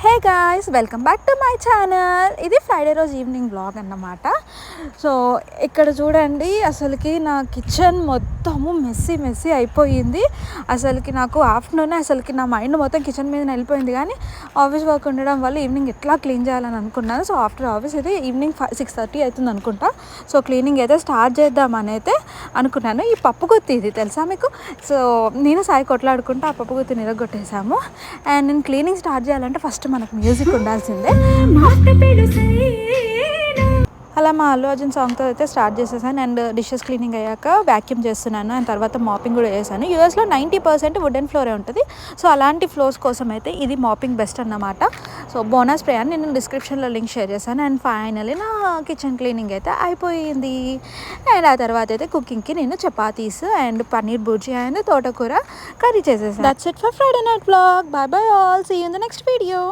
Hey guys, welcome back to my channel. ఇది Friday రోజు evening blog అన్నమాట. So ఇక్కడ చూడండి, అసలుకి నా కిచెన్ మొత్తము మెస్సీ అయిపోయింది. అసలుకి నాకు ఆఫ్టర్నూనే అసలుకి నా మైండ్ మొత్తం కిచెన్ మీద వెళ్ళిపోయింది. కానీ ఆఫీస్ వర్క్ ఉండడం వల్ల ఈవినింగ్ ఎట్లా క్లీన్ చేయాలని అనుకున్నాను. సో ఆఫ్టర్ ఆఫీస్ అయితే ఈవినింగ్ 6:30 అవుతుంది అనుకుంటా. సో క్లీనింగ్ అయితే స్టార్ట్ చేద్దామని అయితే అనుకున్నాను. ఈ పప్పు గుత్తి ఇది తెలుసా మీకు? సో నేను సాయి కొట్లాడుకుంటూ ఆ పప్పు గుత్తిని నిరగొట్టేసాము. అండ్ నేను క్లీనింగ్ స్టార్ట్ చేయాలంటే ఫస్ట్ మనకు మ్యూజిక్ ఉండాల్సిందే. అలా మా అల్లు అర్జున్ సాంగ్తో అయితే స్టార్ట్ చేసేసాను. అండ్ డిషెస్ క్లీనింగ్ అయ్యాక వ్యాక్యూమ్ చేస్తున్నాను. అండ్ తర్వాత మాపింగ్ కూడా చేశాను. యూఎస్లో 90% వుడెన్ ఫ్లోరే ఉంటుంది. సో అలాంటి ఫ్లోర్స్ కోసం అయితే ఇది మాపింగ్ బెస్ట్ అన్నమాట. సో బోనస్ స్ప్రే అని నేను డిస్క్రిప్షన్లో లింక్ షేర్ చేశాను. అండ్ ఫైనల్లీ నా కిచెన్ క్లీనింగ్ అయితే అయిపోయింది. అండ్ ఆ తర్వాత అయితే కుకింగ్కి నేను చపాతీస్ అండ్ పన్నీర్ బుర్జీ అండ్ తోటకూర కర్రీ చేసేసాను. That's it for Friday night vlog. Bye bye all, see you in the next video.